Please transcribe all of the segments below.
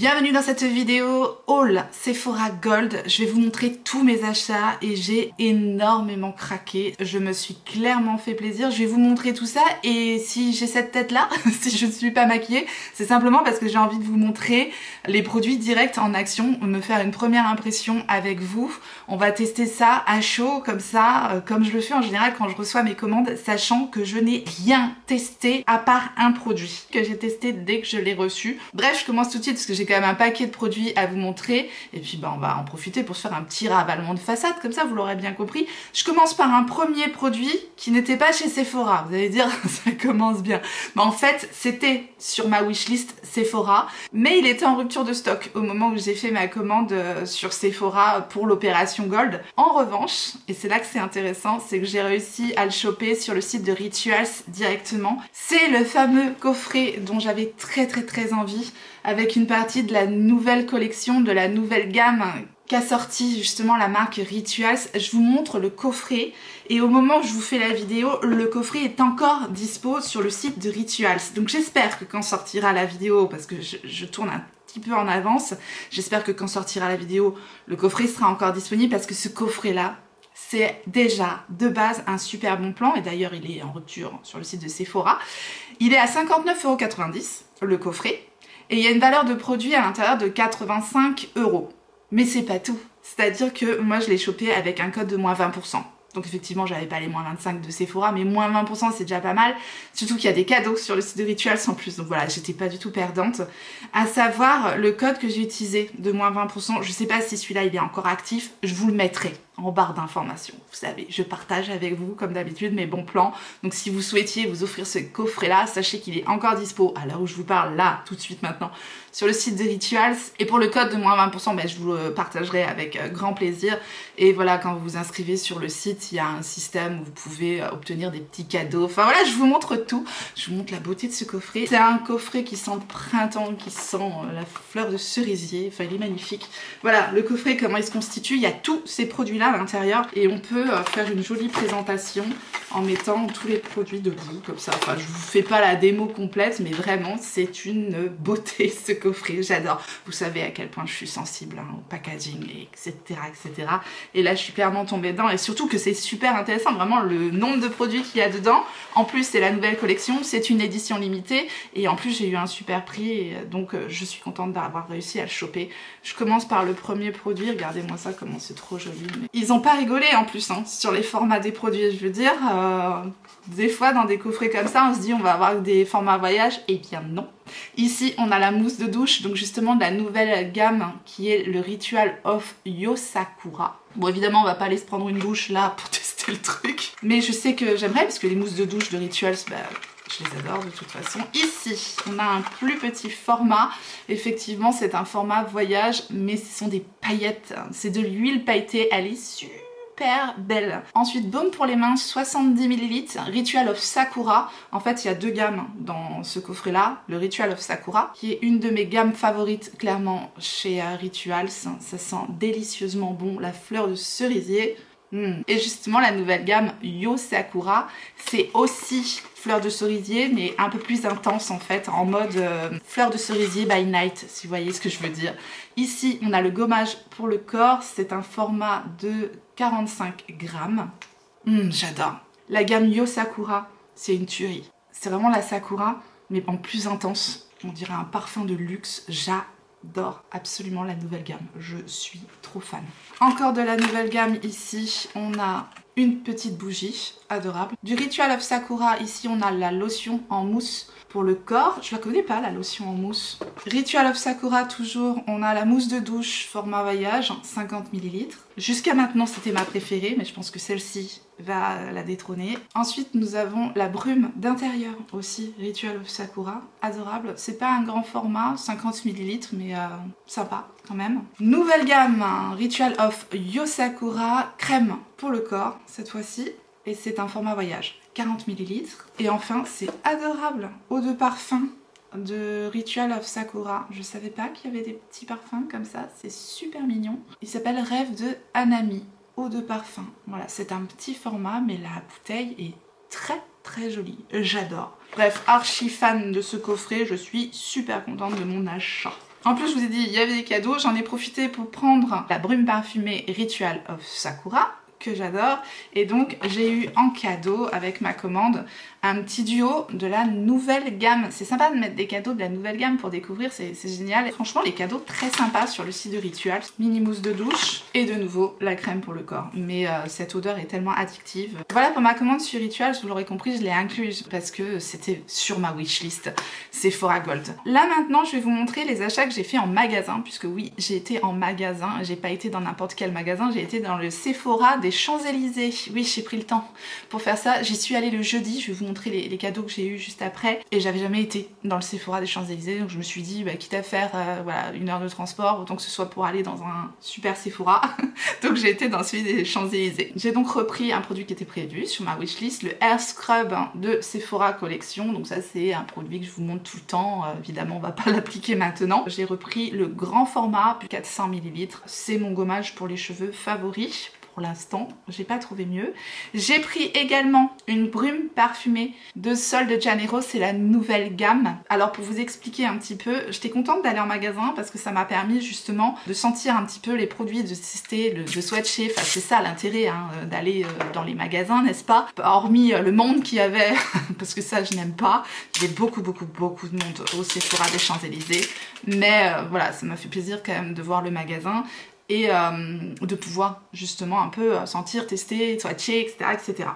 Bienvenue dans cette vidéo haul Sephora Gold. Je vais vous montrer tous mes achats et j'ai énormément craqué. Je me suis clairement fait plaisir. Je vais vous montrer tout ça et si j'ai cette tête là, si je ne suis pas maquillée, c'est simplement parce que j'ai envie de vous montrer les produits directs en action, me faire une première impression avec vous. On va tester ça à chaud comme ça, comme je le fais en général quand je reçois mes commandes, sachant que je n'ai rien testé à part un produit que j'ai testé dès que je l'ai reçu. Bref, je commence tout de suite parce que j'ai quand même un paquet de produits à vous montrer et puis on va en profiter pour se faire un petit ravalement de façade, comme ça vous l'aurez bien compris. Je commence par un premier produit qui n'était pas chez Sephora. Vous allez dire ça commence bien. Mais en fait c'était sur ma wishlist Sephora, mais il était en rupture de stock au moment où j'ai fait ma commande sur Sephora pour l'opération Gold. En revanche, et c'est là que c'est intéressant, c'est que j'ai réussi à le choper sur le site de Rituals directement. C'est le fameux coffret dont j'avais très envie, avec une partie de la nouvelle collection, de la nouvelle gamme qu'a sorti justement la marque Rituals. Je vous montre le coffret et au moment où je vous fais la vidéo, le coffret est encore dispo sur le site de Rituals. Donc j'espère que quand sortira la vidéo, parce que je tourne un petit peu en avance, j'espère que quand sortira la vidéo, le coffret sera encore disponible parce que ce coffret là, c'est déjà de base un super bon plan et d'ailleurs il est en rupture sur le site de Sephora. Il est à 59,90 € le coffret. Et il y a une valeur de produit à l'intérieur de 85 €. Mais c'est pas tout. C'est-à-dire que moi je l'ai chopé avec un code de moins 20%. Donc effectivement j'avais pas les moins 25 de Sephora, mais moins 20% c'est déjà pas mal. Surtout qu'il y a des cadeaux sur le site de Rituals en plus. Donc voilà, j'étais pas du tout perdante. À savoir le code que j'ai utilisé de moins 20%. Je sais pas si celui-là il est encore actif. Je vous le mettrai en barre d'informations. Vous savez, je partage avec vous comme d'habitude mes bons plans. Donc si vous souhaitiez vous offrir ce coffret là, sachez qu'il est encore dispo à l'heure où je vous parle, là, tout de suite maintenant, sur le site de Rituals. Et pour le code de moins 20%, je vous le partagerai avec grand plaisir. Et voilà, quand vous vous inscrivez sur le site, il y a un système où vous pouvez obtenir des petits cadeaux. Enfin voilà, je vous montre tout. Je vous montre la beauté de ce coffret. C'est un coffret qui sent le printemps, qui sent la fleur de cerisier. Enfin, il est magnifique. Voilà, le coffret, comment il se constitue. Il y a tous ces produits-là à l'intérieur et on peut faire une jolie présentation en mettant tous les produits debout comme ça. Enfin, je vous fais pas la démo complète, mais vraiment c'est une beauté ce coffret, j'adore. Vous savez à quel point je suis sensible au packaging, etc. Et là je suis clairement tombée dedans et surtout que c'est super intéressant, vraiment le nombre de produits qu'il y a dedans. En plus c'est la nouvelle collection, c'est une édition limitée et en plus j'ai eu un super prix et donc je suis contente d'avoir réussi à le choper. Je commence par le premier produit, regardez-moi ça comment c'est trop joli. Mais ils ont pas rigolé en plus sur les formats des produits, je veux dire. Des fois dans des coffrets comme ça on se dit on va avoir des formats voyage, et bien non. Ici on a la mousse de douche, donc justement de la nouvelle gamme qui est le Ritual of Yosakura. Bon évidemment on va pas aller se prendre une douche là pour tester le truc, mais je sais que j'aimerais parce que les mousses de douche de Rituals, je les adore de toute façon. Ici, on a un plus petit format. Effectivement, c'est un format voyage, mais ce sont des paillettes. C'est de l'huile pailletée, elle est super belle. Ensuite, baume pour les mains, 70 ml, Ritual of Sakura. En fait, il y a deux gammes dans ce coffret-là. Le Ritual of Sakura, qui est une de mes gammes favorites, clairement, chez Rituals. Ça sent délicieusement bon, la fleur de cerisier. Et justement la nouvelle gamme Yosakura, c'est aussi fleur de cerisier mais un peu plus intense en fait, en mode fleur de cerisier by night, si vous voyez ce que je veux dire. Ici on a le gommage pour le corps, c'est un format de 45 grammes. J'adore. La gamme Yosakura, c'est une tuerie. C'est vraiment la Sakura mais en plus intense. On dirait un parfum de luxe. J'adore absolument la nouvelle gamme, je suis trop fan. Encore de la nouvelle gamme ici, on a une petite bougie adorable. Du Ritual of Sakura, ici on a la lotion en mousse pour le corps. Je la connais pas la lotion en mousse. Ritual of Sakura toujours, on a la mousse de douche format voyage, 50 ml. Jusqu'à maintenant c'était ma préférée, mais je pense que celle-ci va la détrôner. Ensuite nous avons la brume d'intérieur aussi, Ritual of Sakura, adorable. C'est pas un grand format, 50 ml, mais sympa quand même. Nouvelle gamme, Ritual of Yosakura, crème pour le corps cette fois-ci, et c'est un format voyage, 40 ml. Et enfin c'est adorable, eau de parfum de Ritual of Sakura. Je savais pas qu'il y avait des petits parfums comme ça, c'est super mignon. Il s'appelle Rêve de Hanami, eau de parfum. Voilà, c'est un petit format mais la bouteille est très jolie, j'adore. Bref, archi fan de ce coffret, je suis super contente de mon achat. En plus, je vous ai dit, il y avait des cadeaux. J'en ai profité pour prendre la brume parfumée Ritual of Sakura, que j'adore. Et donc, j'ai eu en cadeau, avec ma commande, un petit duo de la nouvelle gamme. C'est sympa de mettre des cadeaux de la nouvelle gamme pour découvrir, c'est génial. Et franchement, les cadeaux très sympas sur le site de Ritual. Mini mousse de douche et de nouveau la crème pour le corps. Mais cette odeur est tellement addictive. Voilà pour ma commande sur Ritual, vous l'aurez compris, je l'ai incluse parce que c'était sur ma wishlist Sephora Gold. Là maintenant, je vais vous montrer les achats que j'ai fait en magasin, puisque oui, j'ai été en magasin. J'ai pas été dans n'importe quel magasin, j'ai été dans le Sephora des Champs-Élysées. Oui, j'ai pris le temps pour faire ça. J'y suis allée le jeudi, je vais vous montrer les cadeaux que j'ai eu juste après. Et j'avais jamais été dans le Sephora des Champs-Élysées, donc je me suis dit, bah, quitte à faire voilà, 1 heure de transport, autant que ce soit pour aller dans un super Sephora. Donc j'ai été dans celui des Champs-Élysées. J'ai donc repris un produit qui était prévu sur ma wishlist, le Hair Scrub de Sephora Collection. Donc ça c'est un produit que je vous montre tout le temps, évidemment on va pas l'appliquer maintenant. J'ai repris le grand format, plus 400 ml. C'est mon gommage pour les cheveux favori. Pour l'instant, j'ai pas trouvé mieux. J'ai pris également une brume parfumée de Sol de Janeiro, c'est la nouvelle gamme. Alors pour vous expliquer un petit peu, j'étais contente d'aller en magasin parce que ça m'a permis justement de sentir un petit peu les produits, de tester, de swatcher. Enfin c'est ça l'intérêt hein, d'aller dans les magasins, n'est-ce pas? Hormis le monde qu'il y avait, parce que ça je n'aime pas. Il y avait beaucoup de monde au Sephora des Champs-Élysées. Mais voilà, ça m'a fait plaisir quand même de voir le magasin. Et de pouvoir justement un peu sentir, tester, swatcher, etc.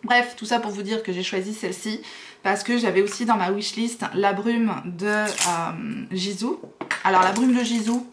Bref, tout ça pour vous dire que j'ai choisi celle-ci parce que j'avais aussi dans ma wishlist la brume de Gisou. Alors la brume de Gisou,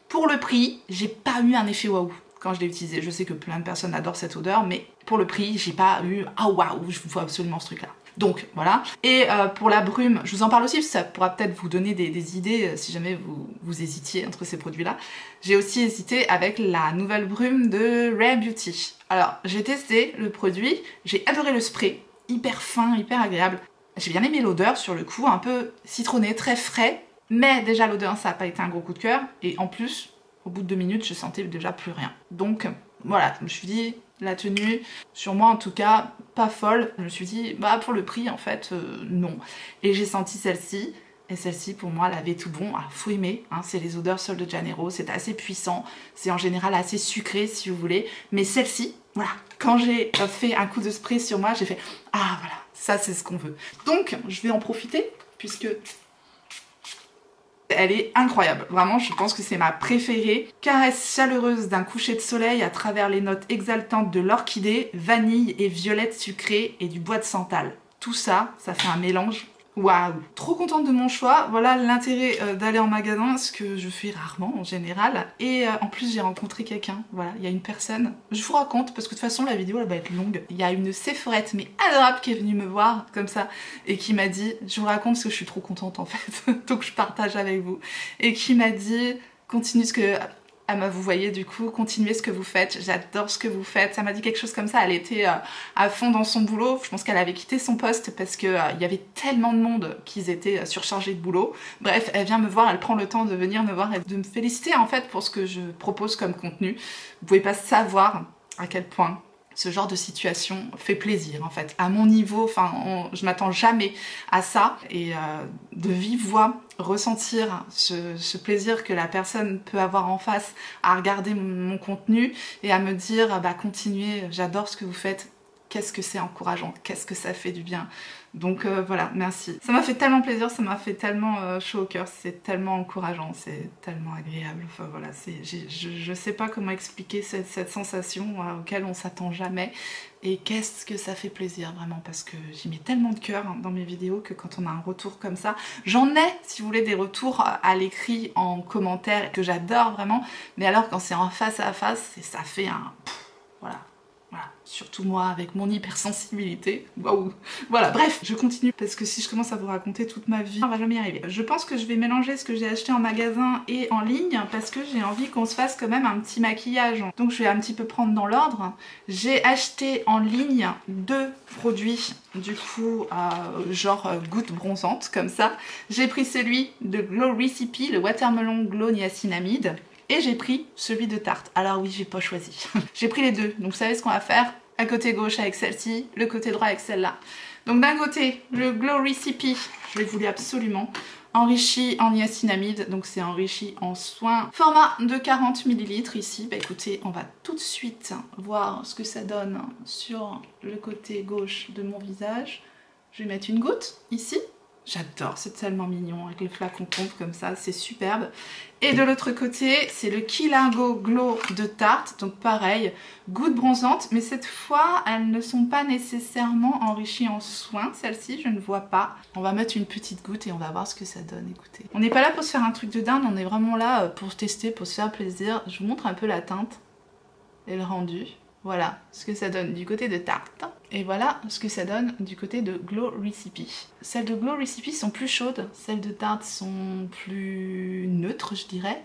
pour le prix, j'ai pas eu un effet waouh quand je l'ai utilisée. Je sais que plein de personnes adorent cette odeur, mais pour le prix, j'ai pas eu ah waouh, je vous vois absolument ce truc-là. Donc voilà. Et pour la brume, je vous en parle aussi parce que ça pourra peut-être vous donner des idées si jamais vous hésitiez entre ces produits-là. J'ai aussi hésité avec la nouvelle brume de Rare Beauty. Alors j'ai testé le produit, j'ai adoré le spray, hyper fin, hyper agréable. J'ai bien aimé l'odeur sur le coup, un peu citronné, très frais. Mais déjà l'odeur ça n'a pas été un gros coup de cœur. Et en plus, au bout de 2 minutes, je sentais déjà plus rien. Donc voilà, je me suis dit, la tenue, sur moi en tout cas, pas folle. Je me suis dit, bah pour le prix en fait, non. Et j'ai senti celle-ci. Et celle-ci pour moi elle avait tout bon, alors faut aimer, hein, c'est les odeurs Sol de Janeiro, c'est assez puissant, c'est en général assez sucré si vous voulez, mais celle-ci, voilà, quand j'ai fait un coup de spray sur moi, j'ai fait, ah voilà, ça c'est ce qu'on veut. Donc je vais en profiter puisque elle est incroyable, vraiment je pense que c'est ma préférée. Caresse chaleureuse d'un coucher de soleil à travers les notes exaltantes de l'orchidée, vanille et violette sucrée et du bois de santal. Tout ça, ça fait un mélange. Waouh! Trop contente de mon choix, voilà l'intérêt d'aller en magasin, ce que je fais rarement en général. Et en plus j'ai rencontré quelqu'un, voilà, il y a une personne, je vous raconte parce que de toute façon la vidéo elle va être longue. Il y a une Séphorette mais adorable qui est venue me voir comme ça et qui m'a dit, je vous raconte parce que je suis trop contente en fait, donc je partage avec vous. Et qui m'a dit, continue ce que... Ah bah vous voyez du coup, continuez ce que vous faites, j'adore ce que vous faites. Ça m'a dit quelque chose comme ça, elle était à fond dans son boulot. Je pense qu'elle avait quitté son poste parce que il y avait tellement de monde qu'ils étaient surchargés de boulot. Bref, elle vient me voir, elle prend le temps de venir me voir et de me féliciter en fait pour ce que je propose comme contenu. Vous pouvez pas savoir à quel point ce genre de situation fait plaisir en fait. À mon niveau, enfin, je m'attends jamais à ça et de vive voix ressentir ce plaisir que la personne peut avoir en face à regarder mon contenu et à me dire bah continuez, j'adore ce que vous faites, qu'est-ce que c'est encourageant, qu'est-ce que ça fait du bien. Donc voilà, merci. Ça m'a fait tellement plaisir, ça m'a fait tellement chaud au cœur, c'est tellement encourageant, c'est tellement agréable. Enfin voilà, je sais pas comment expliquer cette sensation auquel on s'attend jamais. Et qu'est-ce que ça fait plaisir vraiment, parce que j'y mets tellement de cœur dans mes vidéos que quand on a un retour comme ça, j'en ai si vous voulez des retours à l'écrit en commentaire que j'adore vraiment, mais alors quand c'est en face à face, ça fait un... voilà. Voilà, surtout moi avec mon hypersensibilité, waouh. Voilà, bref, je continue parce que si je commence à vous raconter toute ma vie, on va jamais y arriver. Je pense que je vais mélanger ce que j'ai acheté en magasin et en ligne parce que j'ai envie qu'on se fasse quand même un petit maquillage. Donc je vais un petit peu prendre dans l'ordre. J'ai acheté en ligne 2 produits, du coup, genre gouttes bronzantes comme ça. J'ai pris celui de Glow Recipe, le Watermelon Glow Niacinamide. Et j'ai pris celui de Tarte. Alors oui, j'ai pas choisi. J'ai pris les deux. Donc vous savez ce qu'on va faire? Un côté gauche avec celle-ci, le côté droit avec celle-là. Donc d'un côté, le Glow Recipe, je l'ai voulu absolument. enrichi en niacinamide, donc c'est enrichi en soin. Format de 40 ml ici. Bah écoutez, on va tout de suite voir ce que ça donne sur le côté gauche de mon visage. Je vais mettre une goutte ici. J'adore, c'est tellement mignon avec les flacons pompes comme ça, c'est superbe. Et de l'autre côté, c'est le Key Largo Glow de Tarte, donc pareil, goutte bronzante, mais cette fois, elles ne sont pas nécessairement enrichies en soins, celle-ci, je ne vois pas. On va mettre une petite goutte et on va voir ce que ça donne, écoutez. On n'est pas là pour se faire un truc de dingue, on est vraiment là pour tester, pour se faire plaisir. Je vous montre un peu la teinte et le rendu. Voilà ce que ça donne du côté de Tarte. Et voilà ce que ça donne du côté de Glow Recipe. Celles de Glow Recipe sont plus chaudes, celles de Tarte sont plus neutres, je dirais.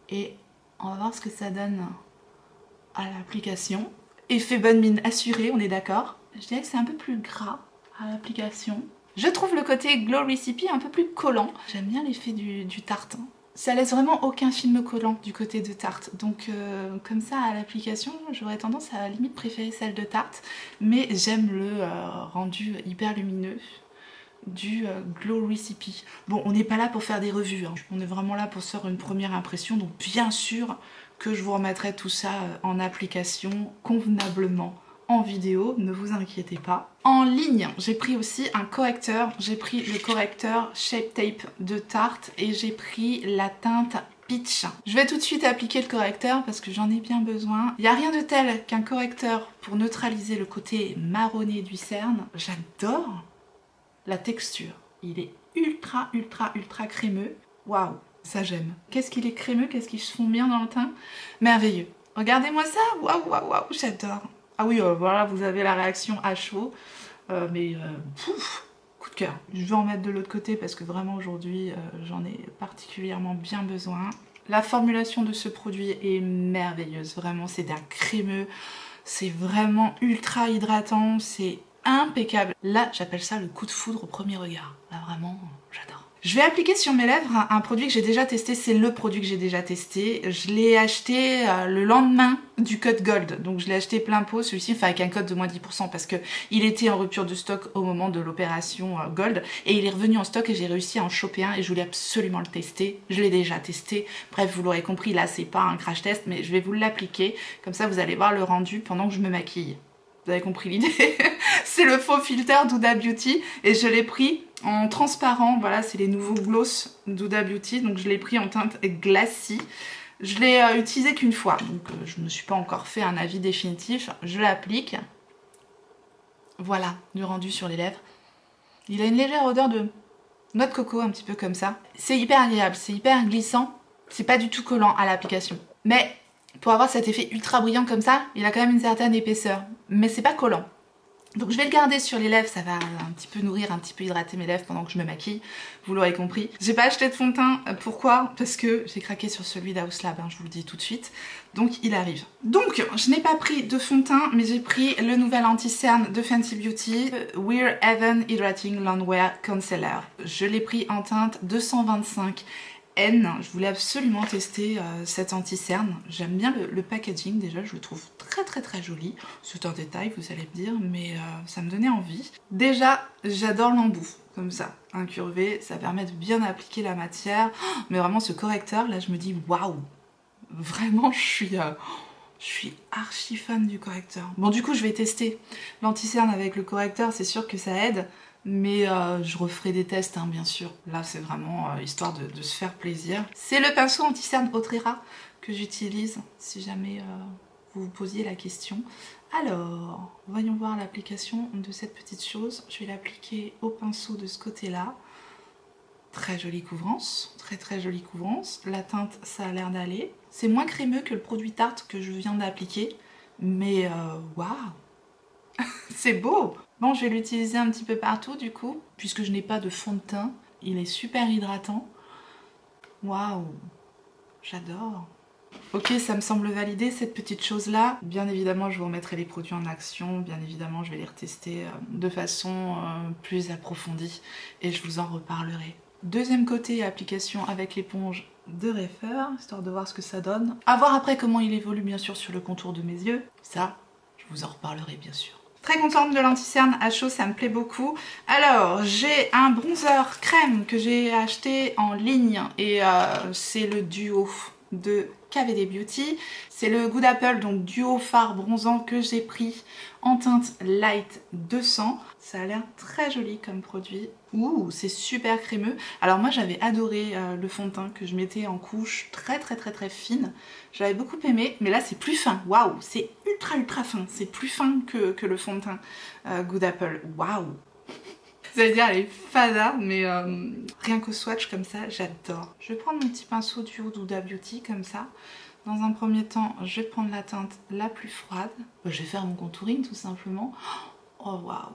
Et on va voir ce que ça donne à l'application. Effet bonne mine assuré, on est d'accord. Je dirais que c'est un peu plus gras à l'application. Je trouve le côté Glow Recipe un peu plus collant. J'aime bien l'effet du Tarte. Ça laisse vraiment aucun film collant du côté de Tarte, donc comme ça à l'application j'aurais tendance à limite préférer celle de Tarte, mais j'aime le rendu hyper lumineux du Glow Recipe. Bon, on n'est pas là pour faire des revues, hein. On est vraiment là pour se faire une première impression, donc bien sûr que je vous remettrai tout ça en application convenablement en vidéo, ne vous inquiétez pas. En ligne, j'ai pris aussi un correcteur. J'ai pris le correcteur Shape Tape de Tarte et j'ai pris la teinte Peach. Je vais tout de suite appliquer le correcteur parce que j'en ai bien besoin. Il n'y a rien de tel qu'un correcteur pour neutraliser le côté marronné du cerne. J'adore la texture. Il est ultra crémeux. Waouh, ça j'aime. Qu'est-ce qu'il est crémeux, qu'est-ce qu'ils se font bien dans le teint. Merveilleux. Regardez-moi ça, waouh, j'adore. Ah oui, voilà, vous avez la réaction à chaud, pouf, coup de cœur. Je vais en mettre de l'autre côté parce que vraiment aujourd'hui, j'en ai particulièrement bien besoin. La formulation de ce produit est merveilleuse, vraiment, c'est d'un crémeux, c'est vraiment ultra hydratant, c'est impeccable. Là, j'appelle ça le coup de foudre au premier regard. Là, vraiment, j'adore. Je vais appliquer sur mes lèvres un produit que j'ai déjà testé, c'est le produit que j'ai déjà testé. Je l'ai acheté le lendemain du code Gold, donc je l'ai acheté plein pot, celui-ci, enfin avec un code de moins 10% parce que il était en rupture de stock au moment de l'opération Gold et il est revenu en stock et j'ai réussi à en choper un et je voulais absolument le tester. Je l'ai déjà testé, bref vous l'aurez compris, là c'est pas un crash test mais je vais vous l'appliquer, comme ça vous allez voir le rendu pendant que je me maquille. Vous avez compris l'idée. C'est le faux filter d'Huda Beauty et je l'ai pris en transparent. Voilà, c'est les nouveaux gloss d'Huda Beauty. Donc je l'ai pris en teinte glacis. Je l'ai utilisé qu'une fois. Donc je ne me suis pas encore fait un avis définitif. Je l'applique. Voilà, du rendu sur les lèvres. Il a une légère odeur de noix de coco, un petit peu comme ça. C'est hyper agréable, c'est hyper glissant. C'est pas du tout collant à l'application. Mais pour avoir cet effet ultra brillant comme ça, il a quand même une certaine épaisseur. Mais c'est pas collant. Donc je vais le garder sur les lèvres, ça va un petit peu nourrir, un petit peu hydrater mes lèvres pendant que je me maquille, vous l'aurez compris. J'ai pas acheté de fond de teint, pourquoi? Parce que j'ai craqué sur celui d'House Lab, hein, je vous le dis tout de suite. Donc il arrive. Donc je n'ai pas pris de fond de teint, mais j'ai pris le nouvel anti-cerne de Fenty Beauty, Wear Even Hydrating Longwear Concealer. Je l'ai pris en teinte 225. Je voulais absolument tester cet anti-cerne. J'aime bien le packaging déjà, je le trouve très joli. C'est un détail, vous allez me dire, mais ça me donnait envie. Déjà, j'adore l'embout, comme ça, incurvé, ça permet de bien appliquer la matière. Mais vraiment, ce correcteur, là, je me dis, waouh! Vraiment, je suis archi fan du correcteur. Bon, du coup, je vais tester l'anti-cerne avec le correcteur, c'est sûr que ça aide. Mais je referai des tests, hein, bien sûr. Là, c'est vraiment histoire de se faire plaisir. C'est le pinceau anti-cerne Otrera que j'utilise, si jamais vous vous posiez la question. Alors, voyons voir l'application de cette petite chose. Je vais l'appliquer au pinceau de ce côté-là. Très jolie couvrance, très jolie couvrance. La teinte, ça a l'air d'aller. C'est moins crémeux que le produit Tarte que je viens d'appliquer. Mais waouh, c'est beau! Bon, je vais l'utiliser un petit peu partout du coup, puisque je n'ai pas de fond de teint. Il est super hydratant. Waouh, j'adore. Ok, ça me semble validé cette petite chose-là. Bien évidemment, je vous remettrai les produits en action. Bien évidemment, je vais les retester de façon plus approfondie et je vous en reparlerai. Deuxième côté, application avec l'éponge de Reifer, histoire de voir ce que ça donne. À voir après comment il évolue bien sûr sur le contour de mes yeux. Ça, je vous en reparlerai bien sûr. Très contente de l'anti-cerne à chaud, ça me plaît beaucoup. Alors, j'ai un bronzer crème que j'ai acheté en ligne et c'est le duo de KVD Beauty. C'est le Good Apple, donc duo fard bronzant que j'ai pris en teinte Light 200. Ça a l'air très joli comme produit. Ouh, c'est super crémeux. Alors moi j'avais adoré le fond de teint que je mettais en couche très fine. J'avais beaucoup aimé, mais là c'est plus fin. Waouh, c'est ultra fin. C'est plus fin que le fond de teint Good Apple. Waouh. Vous allez dire elle est fada, mais rien qu'au swatch comme ça, j'adore. Je vais prendre mon petit pinceau du haut d'Huda Beauty comme ça. Dans un premier temps, je vais prendre la teinte la plus froide. Je vais faire mon contouring tout simplement. Oh waouh.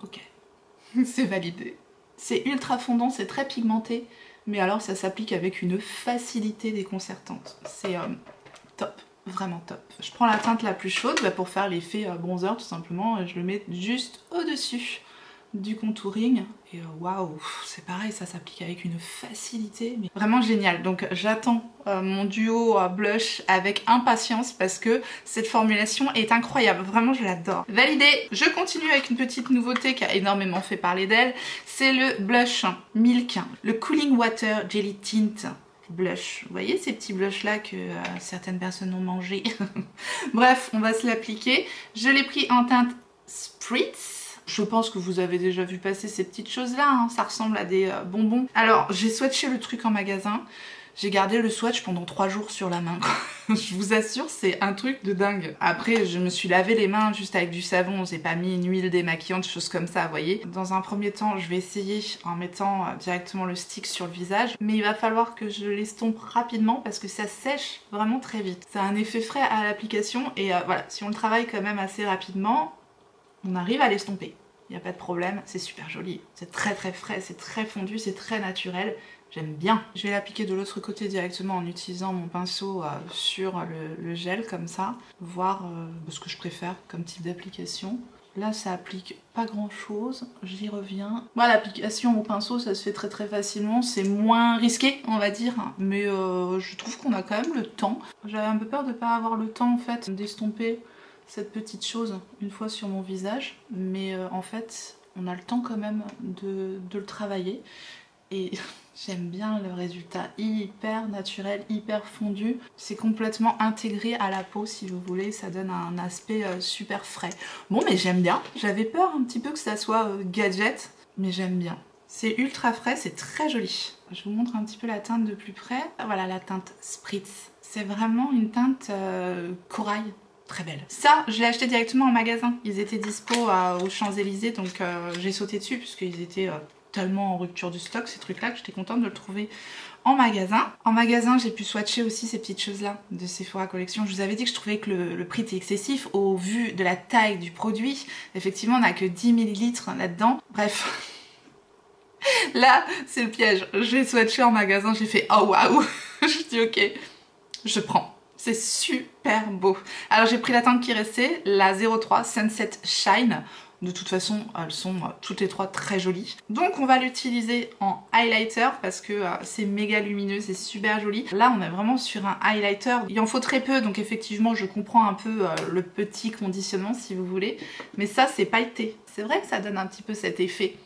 Ok. C'est validé. C'est ultra fondant, c'est très pigmenté, mais alors ça s'applique avec une facilité déconcertante. C'est top, vraiment top. Je prends la teinte la plus chaude pour faire l'effet bronzer tout simplement, et je le mets juste au-dessus du contouring et waouh, c'est pareil, ça s'applique avec une facilité mais vraiment génial. Donc j'attends mon duo blush avec impatience parce que cette formulation est incroyable, vraiment je l'adore. Validé. Je continue avec une petite nouveauté qui a énormément fait parler d'elle, c'est le blush Milk, le Cooling Water Jelly Tint blush. Vous voyez ces petits blushs là que certaines personnes ont mangé. Bref, on va se l'appliquer. Je l'ai pris en teinte Spritz. Je pense que vous avez déjà vu passer ces petites choses là, hein. Ça ressemble à des bonbons. Alors j'ai swatché le truc en magasin, j'ai gardé le swatch pendant 3 jours sur la main. Je vous assure, c'est un truc de dingue. Après je me suis lavé les mains juste avec du savon, j'ai pas mis une huile démaquillante, choses comme ça, vous voyez. Dans un premier temps je vais essayer en mettant directement le stick sur le visage, mais il va falloir que je l'estompe rapidement parce que ça sèche vraiment très vite. Ça a un effet frais à l'application et voilà, si on le travaille quand même assez rapidement, on arrive à l'estomper. Il n'y a pas de problème, c'est super joli. C'est très frais, c'est très fondu, c'est très naturel. J'aime bien. Je vais l'appliquer de l'autre côté directement en utilisant mon pinceau sur le gel comme ça. Voir ce que je préfère comme type d'application. Là ça applique pas grand chose, j'y reviens. Moi l'application au pinceau ça se fait très facilement, c'est moins risqué on va dire. Mais je trouve qu'on a quand même le temps. J'avais un peu peur de pas avoir le temps en fait d'estomper cette petite chose une fois sur mon visage, mais en fait on a le temps quand même de le travailler et j'aime bien le résultat, hyper naturel, hyper fondu, c'est complètement intégré à la peau si vous voulez, ça donne un aspect super frais. Bon mais j'aime bien, j'avais peur un petit peu que ça soit gadget, mais j'aime bien. C'est ultra frais, c'est très joli. Je vous montre un petit peu la teinte de plus près. Voilà la teinte Spritz, c'est vraiment une teinte corail. Très belle. Ça, je l'ai acheté directement en magasin. Ils étaient dispo aux Champs-Élysées, donc j'ai sauté dessus puisqu'ils étaient tellement en rupture du stock, ces trucs-là, que j'étais contente de le trouver en magasin. En magasin, j'ai pu swatcher aussi ces petites choses-là de Sephora Collection. Je vous avais dit que je trouvais que le prix était excessif au vu de la taille du produit. Effectivement, on n'a que 10 ml là-dedans. Bref. Là, c'est le piège. J'ai swatché en magasin, j'ai fait oh waouh. Je dis ok, je prends. C'est super beau. Alors j'ai pris la teinte qui restait, la 03 Sunset Shine. De toute façon, elles sont toutes les trois très jolies. Donc on va l'utiliser en highlighter parce que c'est méga lumineux, c'est super joli. Là on est vraiment sur un highlighter. Il en faut très peu, donc effectivement je comprends un peu le petit conditionnement si vous voulez. Mais ça c'est pailleté. C'est vrai que ça donne un petit peu cet effet.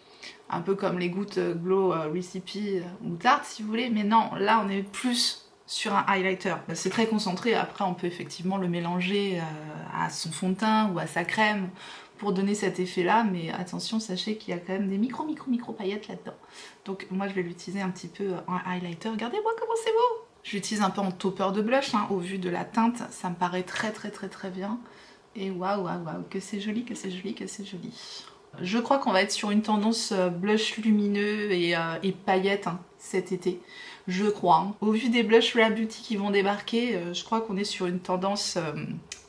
Un peu comme les gouttes Glow Recipe ou Tarte si vous voulez. Mais non, là on est plus sur un highlighter. C'est très concentré, après on peut effectivement le mélanger à son fond de teint ou à sa crème pour donner cet effet là, mais attention, sachez qu'il y a quand même des micro paillettes là-dedans. Donc moi je vais l'utiliser un petit peu en highlighter. Regardez-moi comment c'est beau. Je l'utilise un peu en topper de blush, hein, au vu de la teinte, ça me paraît très bien. Et waouh, que c'est joli, que c'est joli, que c'est joli. Je crois qu'on va être sur une tendance blush lumineux et paillettes hein, cet été. Je crois. Hein. Au vu des blush Rare Beauty qui vont débarquer, je crois qu'on est sur une tendance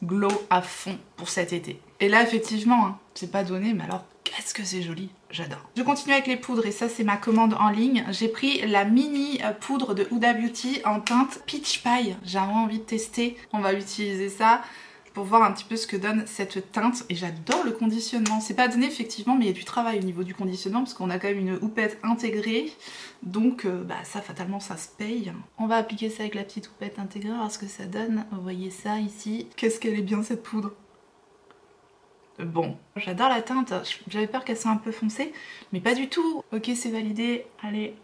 glow à fond pour cet été. Et là, effectivement, hein, c'est pas donné, mais alors qu'est-ce que c'est joli. J'adore. Je continue avec les poudres et ça, c'est ma commande en ligne. J'ai pris la mini poudre de Huda Beauty en teinte Peach Pie. J'ai vraiment envie de tester. On va utiliser ça pour voir un petit peu ce que donne cette teinte et j'adore le conditionnement. C'est pas donné effectivement mais il y a du travail au niveau du conditionnement parce qu'on a quand même une houppette intégrée donc ça fatalement ça se paye. On va appliquer ça avec la petite houppette intégrée, voir ce que ça donne. Vous voyez ça ici. Qu'est-ce qu'elle est bien cette poudre. Bon, j'adore la teinte, j'avais peur qu'elle soit un peu foncée, mais pas du tout. Ok, c'est validé, allez,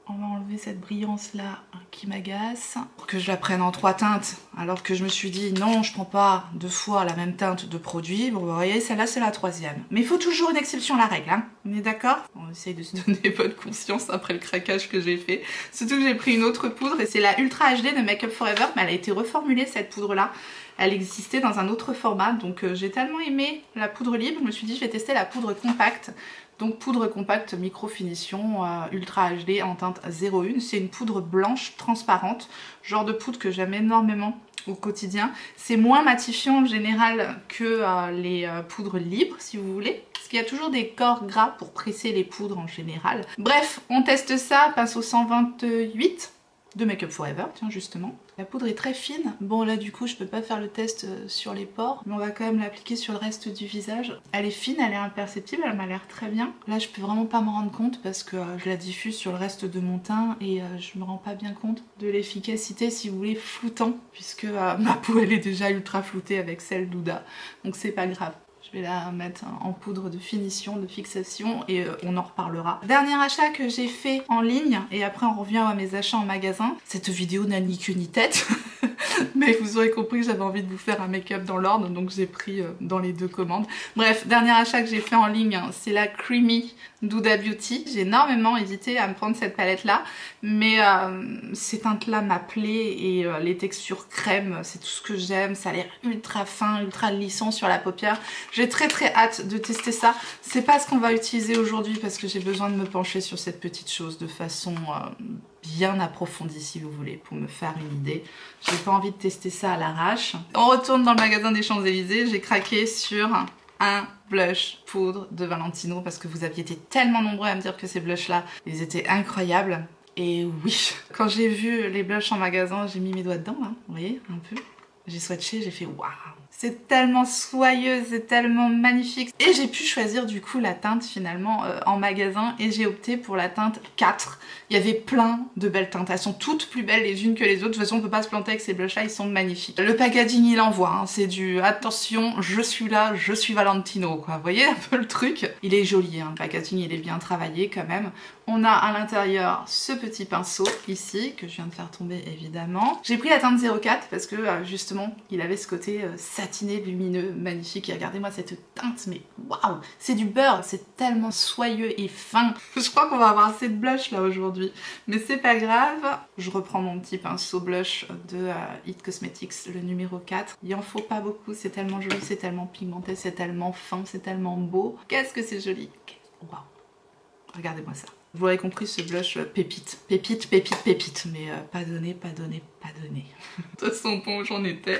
on va enlever cette brillance là qui m'agace. Pour que je la prenne en 3 teintes, alors que je me suis dit non, je prends pas 2 fois la même teinte de produit. Bon, vous voyez, celle-là c'est la 3e. Mais il faut toujours une exception à la règle, hein. On est d'accord? On essaye de se donner bonne conscience après le craquage que j'ai fait. Surtout que j'ai pris une autre poudre et c'est la Ultra HD de Make Up For Ever, mais elle a été reformulée cette poudre là. Elle existait dans un autre format, donc j'ai tellement aimé la poudre libre, je me suis dit je vais tester la poudre compacte. Donc poudre compacte micro finition Ultra HD en teinte 01. C'est une poudre blanche transparente, genre de poudre que j'aime énormément au quotidien. C'est moins matifiant en général que les poudres libres si vous voulez. Parce qu'il y a toujours des corps gras pour presser les poudres en général. Bref, on teste ça, pinceau 128 de Make Up For Ever, tiens justement. La poudre est très fine. Bon là du coup je peux pas faire le test sur les pores, mais on va quand même l'appliquer sur le reste du visage. Elle est fine, elle est imperceptible, elle m'a l'air très bien. Là je peux vraiment pas me rendre compte parce que je la diffuse sur le reste de mon teint et je me rends pas bien compte de l'efficacité, si vous voulez, floutant, puisque ma peau elle est déjà ultra floutée avec celle d'Huda, donc c'est pas grave. Je vais la mettre en poudre de finition, de fixation et on en reparlera. Dernier achat que j'ai fait en ligne et après on revient à mes achats en magasin. Cette vidéo n'a ni queue ni tête mais vous aurez compris que j'avais envie de vous faire un make-up dans l'ordre donc j'ai pris dans les 2 commandes. Bref, dernier achat que j'ai fait en ligne, c'est la Creamy d'Huda Beauty. J'ai énormément hésité à me prendre cette palette là mais ces teintes là m'appelaient et les textures crème c'est tout ce que j'aime, ça a l'air ultra fin, ultra lissant sur la paupière. J'ai très hâte de tester ça. C'est pas ce qu'on va utiliser aujourd'hui parce que j'ai besoin de me pencher sur cette petite chose de façon bien approfondie si vous voulez pour me faire une idée. J'ai pas envie de tester ça à l'arrache. On retourne dans le magasin des Champs-Élysées. J'ai craqué sur un blush poudre de Valentino parce que vous aviez été tellement nombreux à me dire que ces blushs là ils étaient incroyables. Et oui, quand j'ai vu les blushs en magasin j'ai mis mes doigts dedans hein, vous voyez un peu. J'ai swatché, j'ai fait waouh. C'est tellement soyeux, c'est tellement magnifique. Et j'ai pu choisir du coup la teinte finalement en magasin et j'ai opté pour la teinte 4. Il y avait plein de belles teintes, elles sont toutes plus belles les unes que les autres. De toute façon on peut pas se planter avec ces blushs là, ils sont magnifiques. Le packaging il envoie, hein. C'est du attention, je suis là, je suis Valentino quoi. Vous voyez un peu le truc? Il est joli, hein. Le packaging il est bien travaillé quand même. On a à l'intérieur ce petit pinceau ici que je viens de faire tomber évidemment. J'ai pris la teinte 04 parce que justement il avait ce côté satiné, lumineux, magnifique. Et regardez-moi cette teinte, mais waouh, c'est du beurre, c'est tellement soyeux et fin. Je crois qu'on va avoir assez de blush là aujourd'hui, mais c'est pas grave. Je reprends mon petit pinceau blush de It Cosmetics, le numéro 4. Il en faut pas beaucoup, c'est tellement joli, c'est tellement pigmenté, c'est tellement fin, c'est tellement beau. Qu'est-ce que c'est joli. Waouh, regardez-moi ça. Vous l'aurez compris, ce blush pépite. Pépite, pépite, pépite. Mais pas donné, pas donné, pas donné. De toute façon, bon, j'en étais.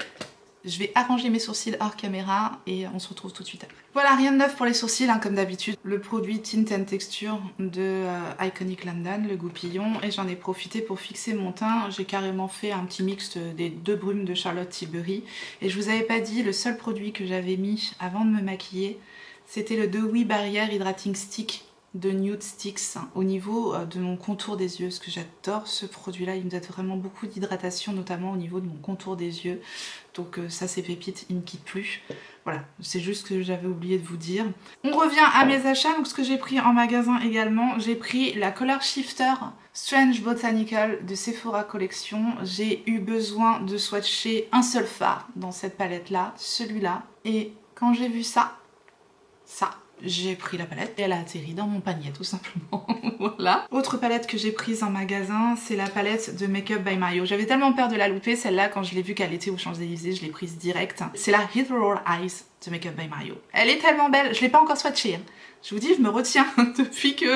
Je vais arranger mes sourcils hors caméra et on se retrouve tout de suite après. Voilà, rien de neuf pour les sourcils, hein, comme d'habitude. Le produit Tint and Texture de Iconic London, le goupillon. Et j'en ai profité pour fixer mon teint. J'ai carrément fait un petit mix des 2 brumes de Charlotte Tilbury. Et je vous avais pas dit, le seul produit que j'avais mis avant de me maquiller, c'était le Dewy Barrière Hydrating Stick de Nude Sticks au niveau de mon contour des yeux, parce que j'adore ce produit là, il me donne vraiment beaucoup d'hydratation, notamment au niveau de mon contour des yeux, donc ça c'est pépite, il ne me quitte plus. Voilà, c'est juste ce que j'avais oublié de vous dire. On revient à mes achats, donc ce que j'ai pris en magasin également, j'ai pris la Color Shifter Strange Botanical de Sephora Collection. J'ai eu besoin de swatcher un seul fard dans cette palette là, celui-là, et quand j'ai vu ça, j'ai pris la palette et elle a atterri dans mon panier tout simplement. Voilà. Autre palette que j'ai prise en magasin, c'est la palette de Make Up by Mario. J'avais tellement peur de la louper, celle-là, quand je l'ai vue qu'elle était aux Champs-Élysées, je l'ai prise direct. C'est la Hit Roll Eyes de Make Up by Mario. Elle est tellement belle, je l'ai pas encore swatchée. Hein. Je vous dis, je me retiens depuis que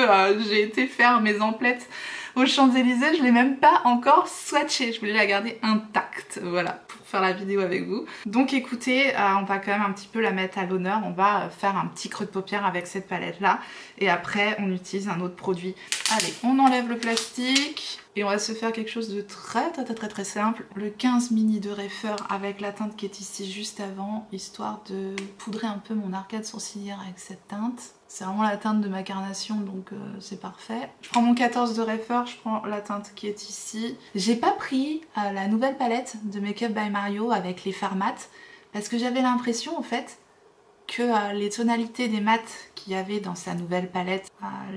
j'ai été faire mes emplettes aux Champs-Élysées, je l'ai même pas encore swatchée. Je voulais la garder intacte, voilà, pour faire la vidéo avec vous. Donc écoutez, on va quand même un petit peu la mettre à l'honneur. On va faire un petit creux de paupière avec cette palette-là. Et après, on utilise un autre produit. Allez, on enlève le plastique. Et on va se faire quelque chose de très simple. Le 15 mini de Refer avec la teinte qui est ici juste avant, histoire de poudrer un peu mon arcade sourcilière avec cette teinte. C'est vraiment la teinte de ma carnation, donc c'est parfait. Je prends mon 14 de Refer, je prends la teinte qui est ici. J'ai pas pris la nouvelle palette de Make Up by Mario avec les fards mat, parce que j'avais l'impression en fait que les tonalités des mats qu'il y avait dans sa nouvelle palette,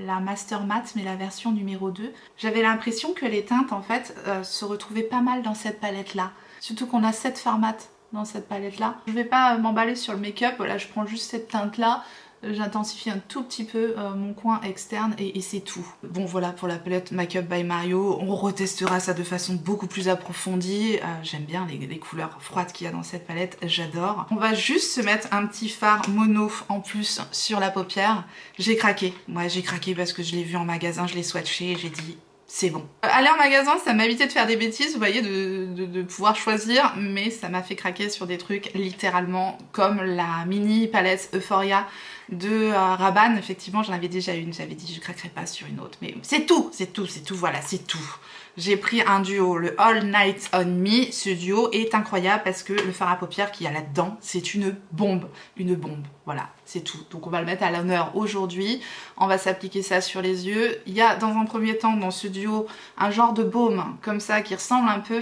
la Master Matte, mais la version numéro 2. J'avais l'impression que les teintes en fait se retrouvaient pas mal dans cette palette là. Surtout qu'on a 7 fards mat dans cette palette là. Je vais pas m'emballer sur le make-up, là je prends juste cette teinte là. J'intensifie un tout petit peu mon coin externe et c'est tout. Bon voilà pour la palette Makeup by Mario, on retestera ça de façon beaucoup plus approfondie. J'aime bien les couleurs froides qu'il y a dans cette palette, j'adore. On va juste se mettre un petit fard mono en plus sur la paupière. J'ai craqué, ouais j'ai craqué parce que je l'ai vu en magasin, je l'ai swatché et j'ai dit... c'est bon. Aller en magasin, ça m'a évité de faire des bêtises, vous voyez, de pouvoir choisir, mais ça m'a fait craquer sur des trucs littéralement comme la mini palette Euphoria de Rabanne. Effectivement, j'en avais déjà une, j'avais dit je craquerai pas sur une autre, mais c'est tout, voilà, c'est tout. J'ai pris un duo, le All Night on Me. Ce duo est incroyable parce que le fard à paupières qu'il y a là-dedans, c'est une bombe, voilà, c'est tout. Donc on va le mettre à l'honneur aujourd'hui, on va s'appliquer ça sur les yeux. Il y a dans un premier temps dans ce duo un genre de baume comme ça qui ressemble un peu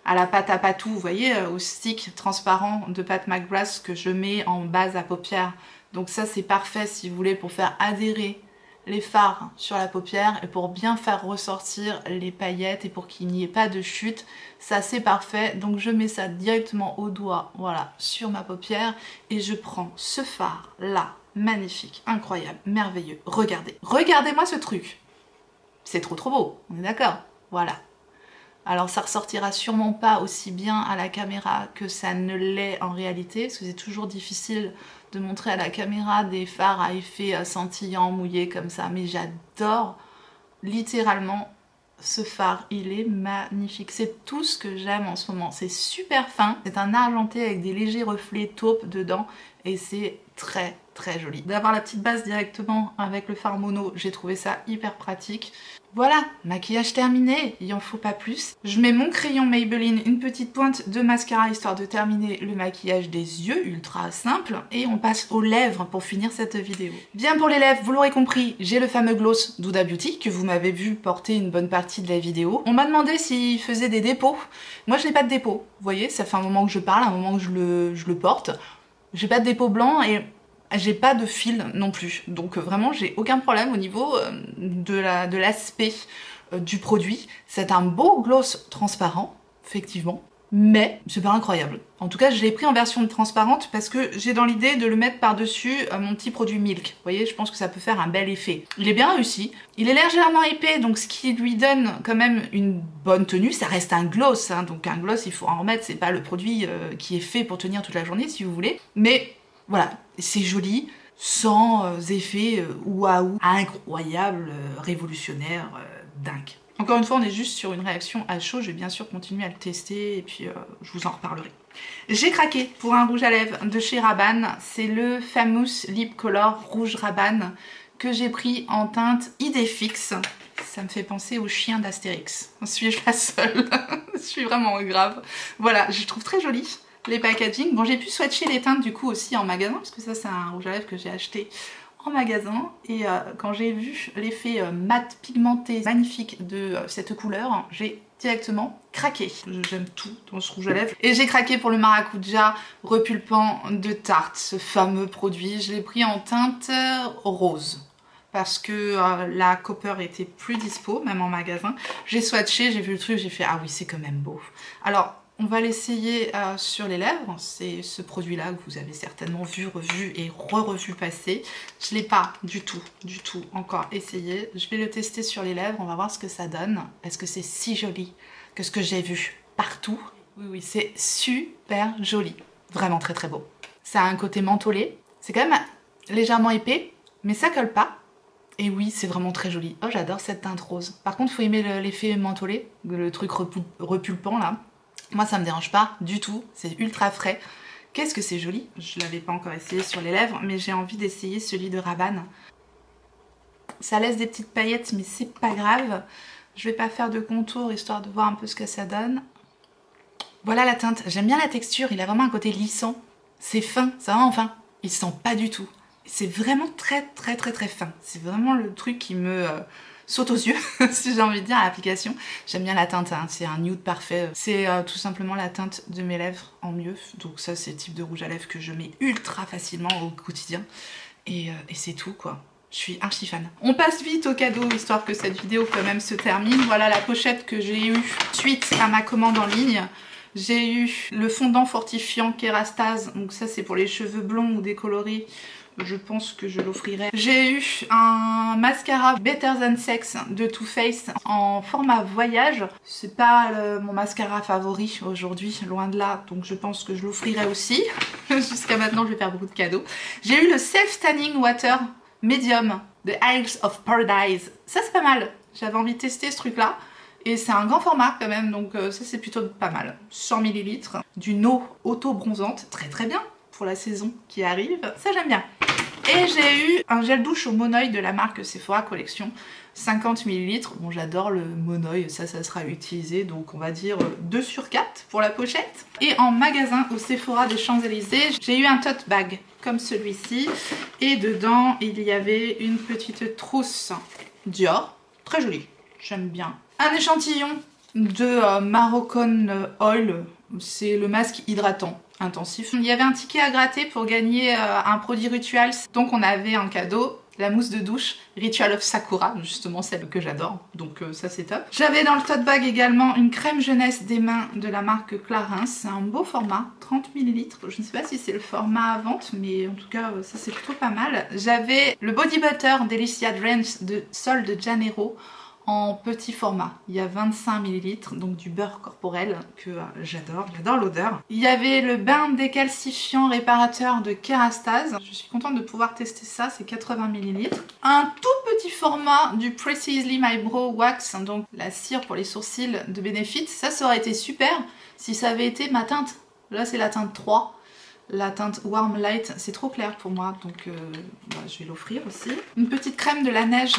à la pâte à patou, vous voyez, au stick transparent de Pat McGrath que je mets en base à paupières. Donc ça c'est parfait si vous voulez pour faire adhérer les fards sur la paupière et pour bien faire ressortir les paillettes et pour qu'il n'y ait pas de chute. Ça c'est parfait, donc je mets ça directement au doigt, voilà, sur ma paupière et je prends ce fard là, magnifique, incroyable, merveilleux. Regardez, regardez-moi ce truc, c'est trop beau, on est d'accord, voilà. Alors ça ressortira sûrement pas aussi bien à la caméra que ça ne l'est en réalité, parce que c'est toujours difficile de montrer à la caméra des fards à effet scintillant, mouillé comme ça, mais j'adore littéralement ce fard, il est magnifique, c'est tout ce que j'aime en ce moment, c'est super fin, c'est un argenté avec des légers reflets taupe dedans et c'est très joli. D'avoir la petite base directement avec le fard mono, j'ai trouvé ça hyper pratique. Voilà, maquillage terminé, il en faut pas plus. Je mets mon crayon Maybelline, une petite pointe de mascara histoire de terminer le maquillage des yeux, ultra simple. Et on passe aux lèvres pour finir cette vidéo. Bien pour les lèvres, vous l'aurez compris, j'ai le fameux gloss d'Huda Beauty que vous m'avez vu porter une bonne partie de la vidéo. On m'a demandé s'il faisait des dépôts. Moi je n'ai pas de dépôt, vous voyez, ça fait un moment que je parle, un moment que je le porte. J'ai pas de dépôt blanc et... j'ai pas de fil non plus, donc vraiment j'ai aucun problème au niveau de l'aspect du produit. C'est un beau gloss transparent, effectivement, mais c'est pas incroyable. En tout cas, je l'ai pris en version transparente parce que j'ai dans l'idée de le mettre par-dessus mon petit produit Milk. Vous voyez, je pense que ça peut faire un bel effet. Il est bien réussi. Il est légèrement épais, donc ce qui lui donne quand même une bonne tenue. Ça reste un gloss, hein, donc un gloss, il faut en remettre. C'est pas le produit qui est fait pour tenir toute la journée, si vous voulez. Mais... voilà, c'est joli, sans effet waouh, incroyable, révolutionnaire, dingue. Encore une fois, on est juste sur une réaction à chaud, je vais bien sûr continuer à le tester et puis je vous en reparlerai. J'ai craqué pour un rouge à lèvres de chez Rabanne, c'est le Famous Lip Color Rouge Rabanne que j'ai pris en teinte Idéfix. Ça me fait penser au chien d'Astérix. Suis-je la seule? Je suis vraiment grave. Voilà, je trouve très joli. Les packaging. Bon, j'ai pu swatcher les teintes du coup aussi en magasin, parce que ça c'est un rouge à lèvres que j'ai acheté en magasin. Et quand j'ai vu l'effet mat pigmenté magnifique de cette couleur, j'ai directement craqué. J'aime tout dans ce rouge à lèvres. Et j'ai craqué pour le maracuja repulpant de Tarte, ce fameux produit. Je l'ai pris en teinte rose. Parce que la copper était plus dispo, même en magasin. J'ai swatché, j'ai vu le truc, j'ai fait ah oui c'est quand même beau. Alors on va l'essayer sur les lèvres, c'est ce produit-là que vous avez certainement vu, revu et re-revu passer. Je ne l'ai pas du tout encore essayé. Je vais le tester sur les lèvres, on va voir ce que ça donne. Est-ce que c'est si joli que ce que j'ai vu partout? Oui, c'est super joli. Vraiment très beau. Ça a un côté mentholé. C'est quand même légèrement épais, mais ça colle pas. Et oui, c'est vraiment très joli. Oh, j'adore cette teinte rose. Par contre, il faut aimer l'effet mentholé, le truc repulpant là. Moi ça me dérange pas du tout, c'est ultra frais. Qu'est-ce que c'est joli. Je l'avais pas encore essayé sur les lèvres, mais j'ai envie d'essayer celui de Rabanne. Ça laisse des petites paillettes, mais c'est pas grave. Je vais pas faire de contour histoire de voir un peu ce que ça donne. Voilà la teinte, j'aime bien la texture, il a vraiment un côté lissant. C'est fin, c'est vraiment fin. Il sent pas du tout. C'est vraiment très fin. C'est vraiment le truc qui me saute aux yeux, si j'ai envie de dire, à l'application. J'aime bien la teinte, hein. C'est un nude parfait. C'est tout simplement la teinte de mes lèvres en mieux. Donc ça, c'est le type de rouge à lèvres que je mets ultra facilement au quotidien. Et c'est tout, quoi. Je suis archi fan. On passe vite au cadeau, histoire que cette vidéo quand même se termine. Voilà la pochette que j'ai eue suite à ma commande en ligne. J'ai eu le fondant fortifiant Kérastase, donc ça c'est pour les cheveux blonds ou décolorés. Je pense que je l'offrirai. J'ai eu un mascara Better Than Sex de Too Faced en format voyage. C'est pas mon mascara favori aujourd'hui, loin de là, donc je pense que je l'offrirai aussi. Jusqu'à maintenant, je vais faire beaucoup de cadeaux. J'ai eu le Self Tanning Water Medium de Isles of Paradise. Ça c'est pas mal. J'avais envie de tester ce truc-là. Et c'est un grand format quand même, donc ça c'est plutôt pas mal. 100 ml d'une eau auto-bronzante, très très bien pour la saison qui arrive, ça j'aime bien. Et j'ai eu un gel douche au monoeil de la marque Sephora Collection, 50 ml. Bon, j'adore le monoeil, ça sera utilisé, donc on va dire 2 sur 4 pour la pochette. Et en magasin au Sephora des Champs-Élysées, j'ai eu un tote bag comme celui-ci. Et dedans, il y avait une petite trousse Dior, très jolie, j'aime bien. Un échantillon de Moroccan Oil, c'est le masque hydratant intensif. Il y avait un ticket à gratter pour gagner un produit Rituals, donc on avait en cadeau la mousse de douche Ritual of Sakura, justement celle que j'adore, donc ça c'est top. J'avais dans le tote bag également une crème jeunesse des mains de la marque Clarins, c'est un beau format, 30 ml, je ne sais pas si c'est le format à vente, mais en tout cas ça c'est plutôt pas mal. J'avais le Body Butter Delicia Drench de Sol de Janeiro, en petit format. Il y a 25 ml, donc du beurre corporel que j'adore l'odeur. Il y avait le bain décalcifiant réparateur de Kérastase. Je suis contente de pouvoir tester ça, c'est 80 ml. Un tout petit format du Precisely My Brow Wax, donc la cire pour les sourcils de Benefit. Ça aurait été super si ça avait été ma teinte. Là c'est la teinte 3. La teinte Warm Light, c'est trop clair pour moi, donc je vais l'offrir aussi. Une petite crème de la neige,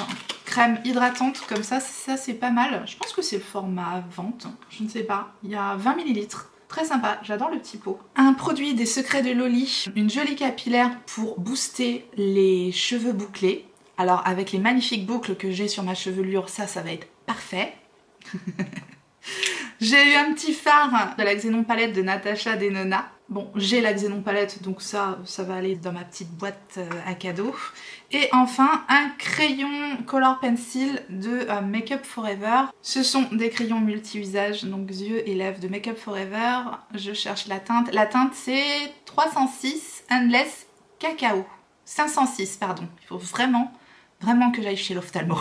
crème hydratante comme ça c'est pas mal. Je pense que c'est le format à vente, je ne sais pas. Il y a 20 ml, très sympa, j'adore le petit pot. Un produit des Secrets de Loli, une jolie capillaire pour booster les cheveux bouclés. Alors avec les magnifiques boucles que j'ai sur ma chevelure, ça va être parfait. J'ai eu un petit fard de la Xénon Palette de Natasha Denona. Bon, j'ai la Xénon Palette, donc ça va aller dans ma petite boîte à cadeaux. Et enfin, un crayon Color Pencil de Make Up Forever. Ce sont des crayons multi-usages, donc yeux et lèvres de Make Up Forever. Je cherche la teinte. La teinte, c'est 306 Endless Cacao. 506, pardon. Il faut vraiment que j'aille chez l'ophtalmo.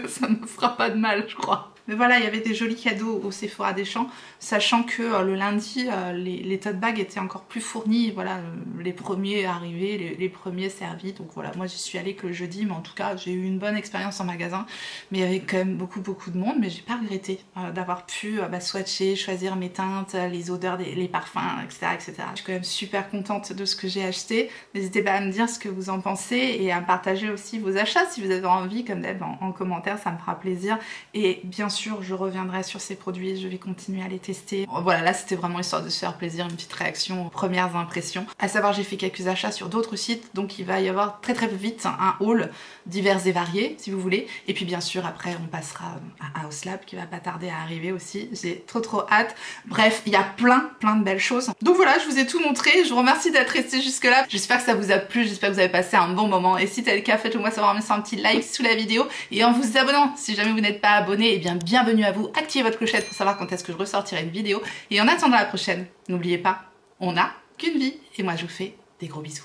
Ça me fera pas de mal, je crois. Mais voilà, il y avait des jolis cadeaux au Sephora des Champs, sachant que le lundi, les tote bags étaient encore plus fournis. Voilà, les premiers arrivés, les premiers servis. Donc voilà, moi j'y suis allée que le jeudi, mais en tout cas, j'ai eu une bonne expérience en magasin. Mais il y avait quand même beaucoup de monde, mais j'ai pas regretté d'avoir pu swatcher, choisir mes teintes, les odeurs, les parfums, etc., etc. Je suis quand même super contente de ce que j'ai acheté. N'hésitez pas à me dire ce que vous en pensez et à partager aussi vos achats si vous avez envie, comme d'hab, en commentaire, ça me fera plaisir. Et bien sûr, je reviendrai sur ces produits, je vais continuer à les tester. Voilà, là c'était vraiment histoire de se faire plaisir, une petite réaction aux premières impressions. À savoir, j'ai fait quelques achats sur d'autres sites, donc il va y avoir très vite un haul divers et variés, si vous voulez. Et puis bien sûr, après on passera à House Lab qui va pas tarder à arriver aussi. J'ai trop hâte. Bref, il y a plein de belles choses. Donc voilà, je vous ai tout montré. Je vous remercie d'être resté jusque là. J'espère que ça vous a plu, j'espère que vous avez passé un bon moment. Et si c'est le cas, faites-le moi savoir en mettant un petit like sous la vidéo et en vous abonnant. Si jamais vous n'êtes pas abonné, et bien bienvenue à vous. Activez votre clochette pour savoir quand est-ce que je ressortirai une vidéo. Et en attendant la prochaine, n'oubliez pas, on n'a qu'une vie. Et moi je vous fais des gros bisous.